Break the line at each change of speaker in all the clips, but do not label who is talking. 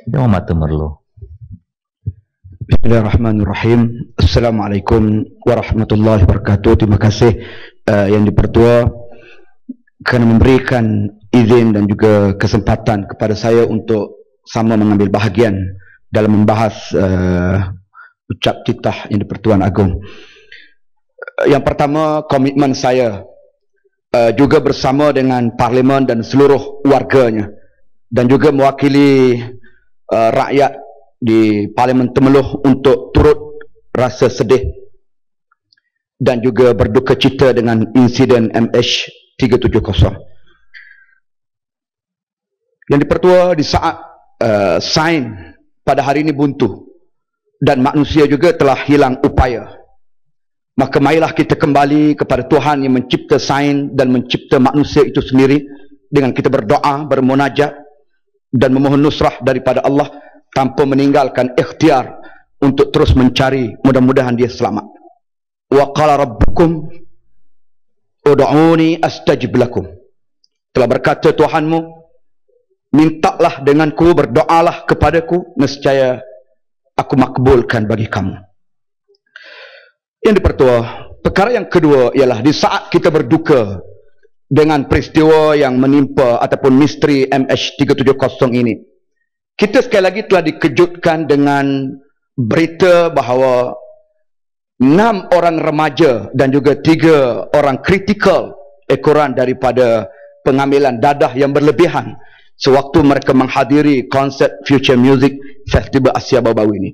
Dia mata merlu.
Bismillahirrahmanirrahim. Assalamualaikum warahmatullahi wabarakatuh. Terima kasih Yang Dipertua kerana memberikan izin dan juga kesempatan kepada saya untuk sama mengambil bahagian dalam membahas ucap titah Yang Dipertuan Agong. Yang pertama, komitmen saya juga bersama dengan Parlimen dan seluruh warganya dan juga mewakili rakyat di Parlimen Temeloh untuk turut rasa sedih dan juga berduka cita dengan insiden MH370. Yang Dipertua, di saat sains pada hari ini buntu dan manusia juga telah hilang upaya, maka marilah kita kembali kepada Tuhan yang mencipta sains dan mencipta manusia itu sendiri dengan kita berdoa, bermunajat dan memohon nusrah daripada Allah tanpa meninggalkan ikhtiar untuk terus mencari, mudah-mudahan dia selamat. Wa qala rabbukum ud'uni astajib lakum. Telah berkata Tuhanmu, mintalah denganku, berdoalah kepadaku, nescaya aku makbulkan bagi kamu. Yang Dipertua, perkara yang kedua ialah di saat kita berduka dengan peristiwa yang menimpa ataupun misteri MH370 ini, kita sekali lagi telah dikejutkan dengan berita bahawa 6 orang remaja dan juga 3 orang kritikal ekoran daripada pengambilan dadah yang berlebihan sewaktu mereka menghadiri konsert Future Music Festival Asia baru-baru ini.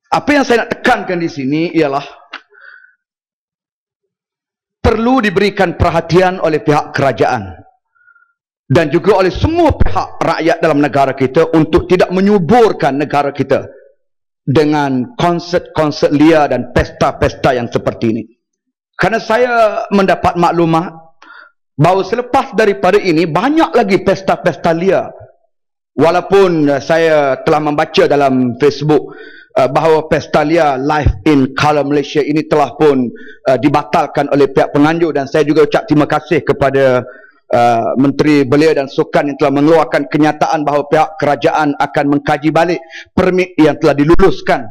Apa yang saya nak tekankan di sini ialah perlu diberikan perhatian oleh pihak kerajaan dan juga oleh semua pihak rakyat dalam negara kita untuk tidak menyuburkan negara kita dengan konsert-konsert liar dan pesta-pesta yang seperti ini. Kerana saya mendapat maklumat bahawa selepas daripada ini banyak lagi pesta-pesta liar. Walaupun saya telah membaca dalam Facebook bahawa pesta liar Live in Colour Malaysia ini telah pun dibatalkan oleh pihak penganjur, dan saya juga ucap terima kasih kepada Menteri Belia dan Sukan yang telah mengeluarkan kenyataan bahawa pihak kerajaan akan mengkaji balik permit yang telah diluluskan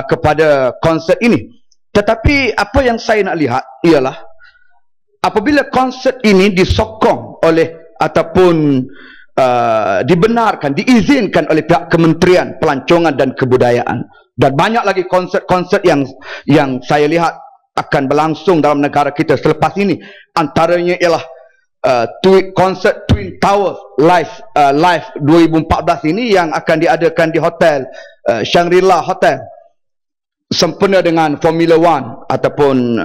kepada konsert ini. Tetapi apa yang saya nak lihat ialah apabila konsert ini disokong oleh ataupun dibenarkan, diizinkan oleh pihak Kementerian Pelancongan dan Kebudayaan, dan banyak lagi konsert-konsert yang saya lihat akan berlangsung dalam negara kita selepas ini. Antaranya ialah konsert Twin Towers Live 2014 ini yang akan diadakan di hotel Shangri-La Hotel, sempena dengan Formula One ataupun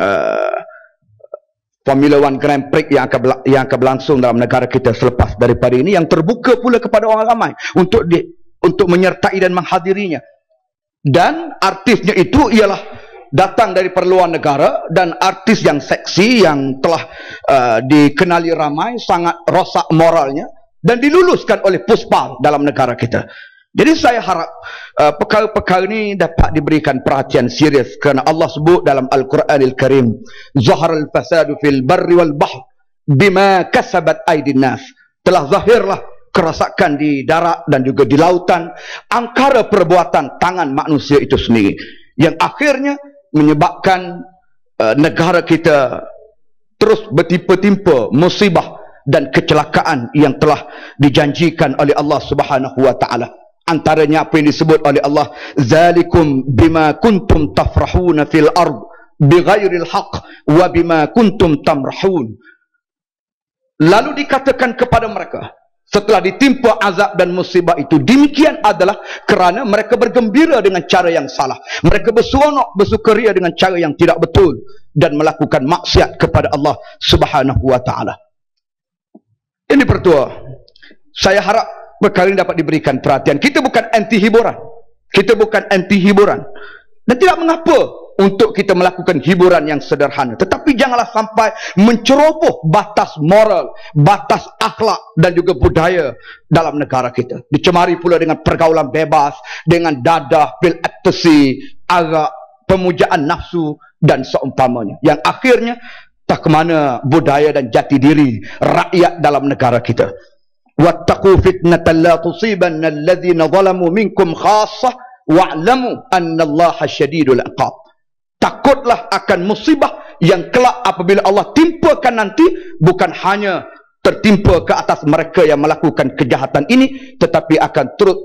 Formula One Grand Prix yang akan berlangsung dalam negara kita selepas daripada ini, yang terbuka pula kepada orang ramai untuk menyertai dan menghadirinya. Dan artisnya itu ialah datang dari perluan negara dan artis yang seksi yang telah dikenali ramai, sangat rosak moralnya dan diluluskan oleh Puspal dalam negara kita. Jadi saya harap perkara-perkara ini dapat diberikan perhatian serius, kerana Allah sebut dalam Al-Quranil Karim, zaharal fasadu fil barri wal bahr bima kasabat aydin nas. Telah zahirlah kerosakan di darat dan juga di lautan angkara perbuatan tangan manusia itu sendiri, yang akhirnya menyebabkan negara kita terus bertimpa-timpa musibah dan kecelakaan yang telah dijanjikan oleh Allah Subhanahu wa taala. Antaranya apa yang disebut oleh Allah, zalikum bima kuntum tafrahuna fil ard bighairil haqq wa bima kuntum tamrahun. Lalu dikatakan kepada mereka setelah ditimpa azab dan musibah itu, demikian adalah kerana mereka bergembira dengan cara yang salah, mereka berseronok, bersukaria dengan cara yang tidak betul dan melakukan maksiat kepada Allah Subhanahu wa taala. Ini Dipertua, saya harap perkara ini dapat diberikan perhatian. Kita bukan anti hiburan, kita bukan anti hiburan, dan tidak mengapa untuk kita melakukan hiburan yang sederhana, tetapi janganlah sampai menceroboh batas moral, batas akhlak dan juga budaya dalam negara kita. Dicemari pula dengan pergaulan bebas, dengan dadah, pil ecstasy, arak, pemujaan nafsu dan seumpamanya, yang akhirnya tak ke mana budaya dan jati diri rakyat dalam negara kita. wattaqu fitnatan la tusibanna alladhina zalamu minkum khassah wa'lamu annallaha syadidul iqab. Takutlah akan musibah yang kelak apabila Allah timpakan nanti, bukan hanya tertimpa ke atas mereka yang melakukan kejahatan ini, tetapi akan turut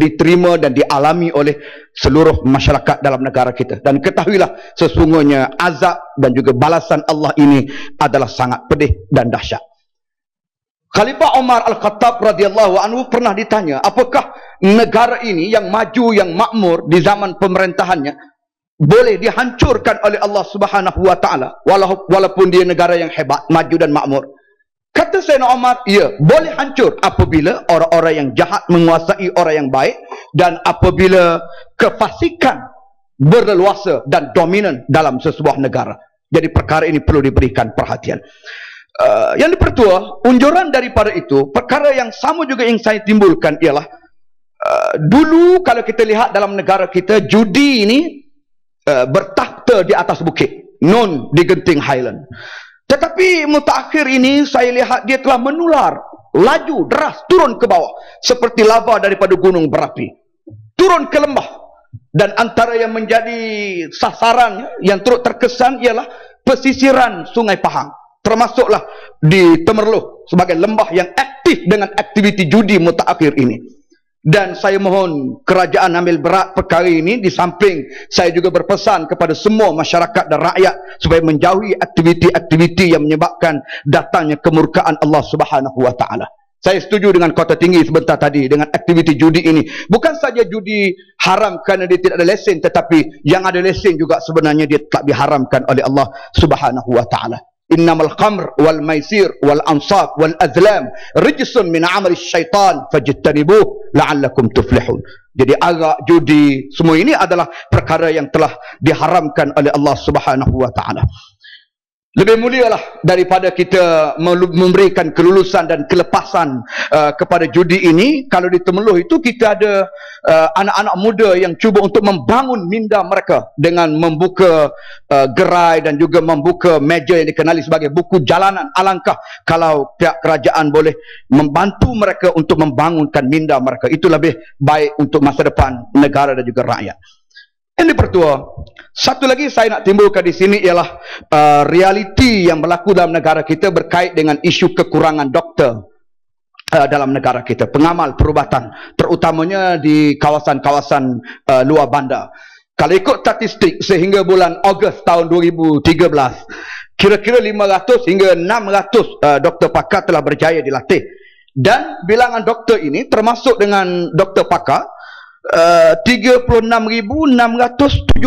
diterima dan dialami oleh seluruh masyarakat dalam negara kita. Dan ketahuilah, sesungguhnya azab dan juga balasan Allah ini adalah sangat pedih dan dahsyat. Khalifah Umar Al-Khattab radhiyallahu anhu pernah ditanya, apakah negara ini yang maju, yang makmur di zaman pemerintahannya boleh dihancurkan oleh Allah Subhanahu wa taala walaupun dia negara yang hebat, maju dan makmur? Kata Sayyidina Umar, ya, boleh hancur apabila orang-orang yang jahat menguasai orang yang baik, dan apabila kefasikan berleluasa dan dominan dalam sesebuah negara. Jadi perkara ini perlu diberikan perhatian. Yang dipertua, unjuran daripada itu, perkara yang sama juga yang saya timbulkan ialah dulu kalau kita lihat dalam negara kita, judi ini bertakhta di atas bukit, non di genting Highland. Tetapi mutakhir ini saya lihat dia telah menular, laju deras turun ke bawah seperti lava daripada gunung berapi, turun ke lembah. Dan antara yang menjadi sasaran yang turut terkesan ialah pesisiran Sungai Pahang, termasuklah di Temerloh sebagai lembah yang aktif dengan aktiviti judi mutakhir ini. Dan saya mohon kerajaan ambil berat perkara ini, di samping saya juga berpesan kepada semua masyarakat dan rakyat supaya menjauhi aktiviti-aktiviti yang menyebabkan datangnya kemurkaan Allah Subhanahu wa taala. Saya setuju dengan Kota Tinggi sebentar tadi dengan aktiviti judi ini. Bukan saja judi haram kerana dia tidak ada lesen, tetapi yang ada lesen juga sebenarnya dia telah diharamkan oleh Allah Subhanahu wa taala. Innamal khamr wal maisir wal ansab wal azlam rijsun min amali syaitan fajtanibuh la'allakum tuflihun. Jadi arak, judi, semua ini adalah perkara yang telah diharamkan oleh Allah Subhanahu wa taala. Lebih mulialah daripada kita memberikan kelulusan dan kelepasan kepada judi ini, kalau di Temerloh itu kita ada anak-anak muda yang cuba untuk membangun minda mereka dengan membuka gerai dan juga membuka meja yang dikenali sebagai buku jalanan. Alangkah kalau pihak kerajaan boleh membantu mereka untuk membangunkan minda mereka. Itu lebih baik untuk masa depan negara dan juga rakyat. Yang dipertua, satu lagi saya nak timbulkan di sini ialah realiti yang berlaku dalam negara kita berkait dengan isu kekurangan doktor dalam negara kita, pengamal perubatan, terutamanya di kawasan-kawasan luar bandar. Kalau ikut statistik sehingga bulan Ogos tahun 2013, kira-kira 500 hingga 600 doktor pakar telah berjaya dilatih. Dan bilangan doktor ini termasuk dengan doktor pakar 36,607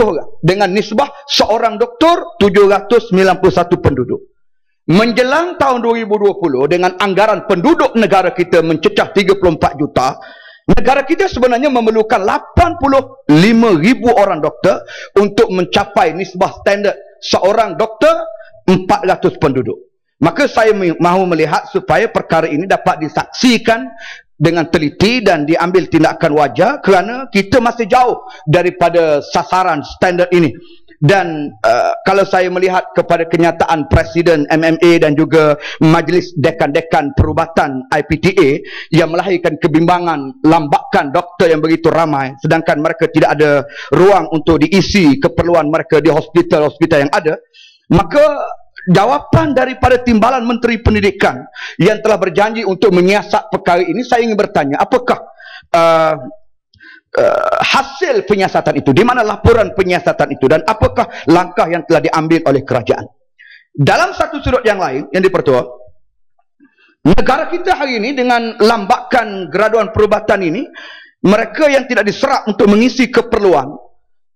orang, dengan nisbah seorang doktor 791 penduduk. Menjelang tahun 2020 dengan anggaran penduduk negara kita mencecah 34 juta, negara kita sebenarnya memerlukan 85,000 orang doktor untuk mencapai nisbah standard seorang doktor 400 penduduk. Maka saya mahu melihat supaya perkara ini dapat disaksikan dengan teliti dan diambil tindakan wajar, kerana kita masih jauh daripada sasaran standard ini. Dan kalau saya melihat kepada kenyataan Presiden MMA dan juga Majlis Dekan-Dekan Perubatan IPTA yang melahirkan kebimbangan, lambakan doktor yang begitu ramai, sedangkan mereka tidak ada ruang untuk diisi keperluan mereka di hospital-hospital yang ada, maka jawapan daripada Timbalan Menteri Pendidikan yang telah berjanji untuk menyiasat perkara ini, saya ingin bertanya, apakah hasil penyiasatan itu, di mana laporan penyiasatan itu, dan apakah langkah yang telah diambil oleh kerajaan? Dalam satu sudut yang lain, yang dipertua, negara kita hari ini dengan lambakan graduan perubatan ini, mereka yang tidak diserap untuk mengisi keperluan,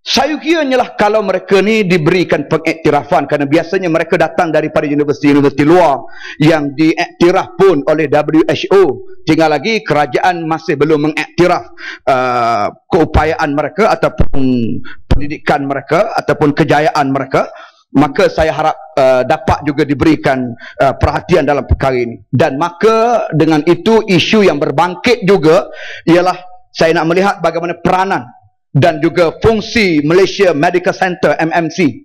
saya kiranya lah kalau mereka ni diberikan pengiktirafan, kerana biasanya mereka datang daripada universiti-universiti luar yang diiktiraf pun oleh WHO. Tinggal lagi kerajaan masih belum mengiktiraf keupayaan mereka ataupun pendidikan mereka ataupun kejayaan mereka. Maka saya harap dapat juga diberikan perhatian dalam perkara ini. Dan maka dengan itu isu yang berbangkit juga ialah saya nak melihat bagaimana peranan dan juga fungsi Malaysia Medical Center MMC,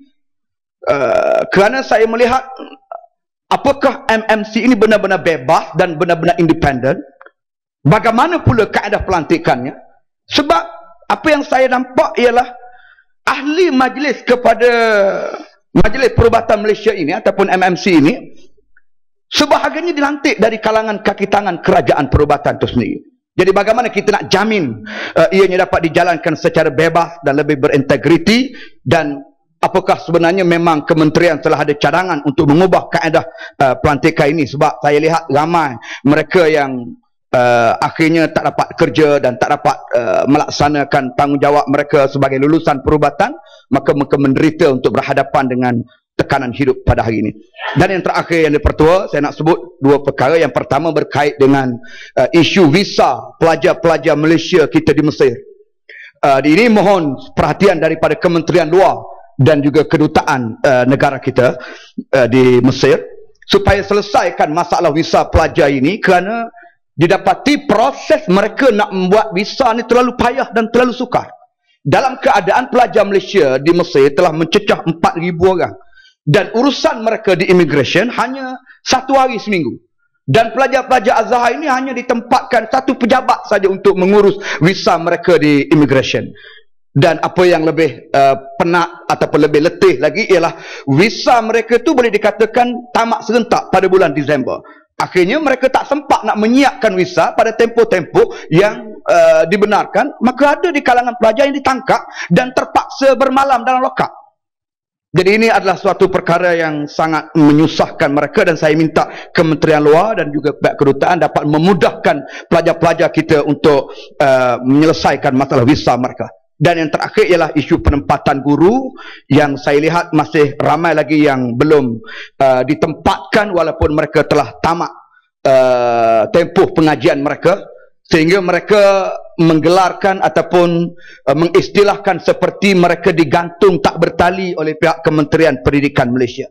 kerana saya melihat apakah MMC ini benar-benar bebas dan benar-benar independen? Bagaimana pula kaedah pelantikannya? Sebab apa yang saya nampak ialah ahli majlis kepada Majlis Perubatan Malaysia ini ataupun MMC ini sebahagiannya dilantik dari kalangan kaki tangan kerajaan perubatan itu sendiri. Jadi bagaimana kita nak jamin ianya dapat dijalankan secara bebas dan lebih berintegriti, dan apakah sebenarnya memang kementerian telah ada cadangan untuk mengubah kaedah pelantikan ini? Sebab saya lihat ramai mereka yang akhirnya tak dapat kerja dan tak dapat melaksanakan tanggungjawab mereka sebagai lulusan perubatan, maka mereka menderita untuk berhadapan dengan tekanan hidup pada hari ini. Dan yang terakhir yang dipertua, saya nak sebut dua perkara. Yang pertama berkait dengan isu visa pelajar-pelajar Malaysia kita di Mesir. Ini mohon perhatian daripada Kementerian Luar dan juga kedutaan negara kita di Mesir supaya selesaikan masalah visa pelajar ini, kerana didapati proses mereka nak membuat visa ni terlalu payah dan terlalu sukar. Dalam keadaan pelajar Malaysia di Mesir telah mencecah 4,000 orang. Dan urusan mereka di immigration hanya 1 hari seminggu. Dan pelajar-pelajar Azhar ini hanya ditempatkan satu pejabat saja untuk mengurus visa mereka di immigration. Dan apa yang lebih penat ataupun lebih letih lagi ialah visa mereka tu boleh dikatakan tamat serentak pada bulan Disember. Akhirnya mereka tak sempat nak menyiapkan visa pada tempoh-tempoh yang dibenarkan. Maka ada di kalangan pelajar yang ditangkap dan terpaksa bermalam dalam lokap. Jadi ini adalah suatu perkara yang sangat menyusahkan mereka, dan saya minta Kementerian Luar dan juga pihak kedutaan dapat memudahkan pelajar-pelajar kita untuk menyelesaikan masalah visa mereka. Dan yang terakhir ialah isu penempatan guru, yang saya lihat masih ramai lagi yang belum ditempatkan walaupun mereka telah tamat tempoh pengajian mereka, sehingga mereka menggelarkan ataupun mengistilahkan seperti mereka digantung tak bertali oleh pihak Kementerian Pendidikan Malaysia.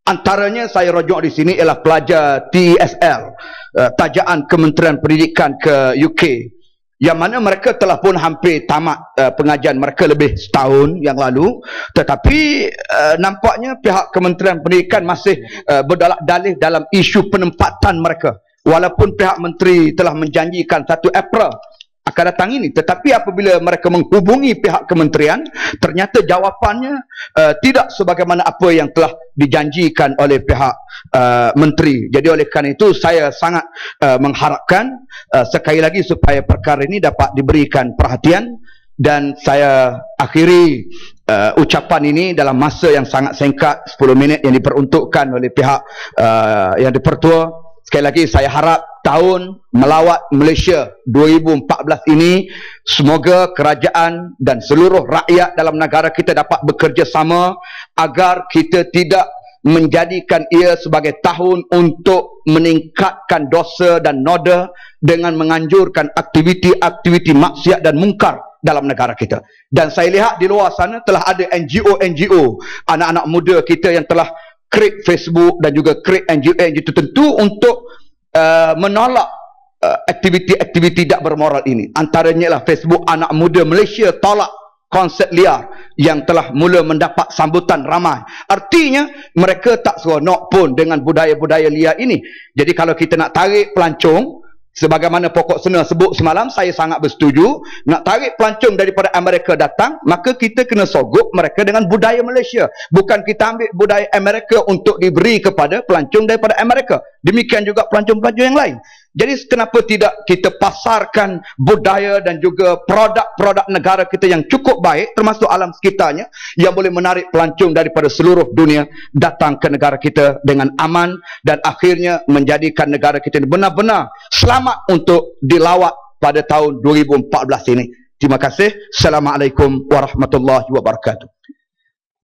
Antaranya saya rujuk di sini ialah pelajar TESL, tajaan Kementerian Pendidikan ke UK, yang mana mereka telah pun hampir tamat pengajian mereka lebih setahun yang lalu, tetapi nampaknya pihak Kementerian Pendidikan masih berdalih dalam isu penempatan mereka, walaupun pihak menteri telah menjanjikan 1 April akan datang ini. Tetapi apabila mereka menghubungi pihak kementerian, ternyata jawapannya tidak sebagaimana apa yang telah dijanjikan oleh pihak menteri. Jadi oleh kerana itu saya sangat mengharapkan sekali lagi supaya perkara ini dapat diberikan perhatian, dan saya akhiri ucapan ini dalam masa yang sangat singkat, 10 minit yang diperuntukkan oleh pihak yang dipertua. Sekali lagi saya harap tahun melawat Malaysia 2014 ini, semoga kerajaan dan seluruh rakyat dalam negara kita dapat bekerjasama agar kita tidak menjadikan ia sebagai tahun untuk meningkatkan dosa dan noda dengan menganjurkan aktiviti-aktiviti maksiat dan mungkar dalam negara kita. Dan saya lihat di luar sana telah ada NGO, anak-anak muda kita yang telah create Facebook dan juga create NGO tertentu untuk menolak aktiviti-aktiviti tidak bermoral ini. Antaranya lah Facebook Anak Muda Malaysia Tolak Konsep Liar, yang telah mula mendapat sambutan ramai. Artinya mereka tak seronok pun dengan budaya-budaya liar ini. Jadi kalau kita nak tarik pelancong, sebagaimana pokok sena sebut semalam, saya sangat bersetuju. Nak tarik pelancong daripada Amerika datang, maka kita kena sogok mereka dengan budaya Malaysia. Bukan kita ambil budaya Amerika untuk diberi kepada pelancong daripada Amerika. Demikian juga pelancong-pelancong yang lain. Jadi kenapa tidak kita pasarkan budaya dan juga produk-produk negara kita yang cukup baik, termasuk alam sekitarnya, yang boleh menarik pelancong daripada seluruh dunia datang ke negara kita dengan aman, dan akhirnya menjadikan negara kita ini benar-benar selamat untuk dilawat pada tahun 2014 ini. Terima kasih. Assalamualaikum warahmatullahi wabarakatuh.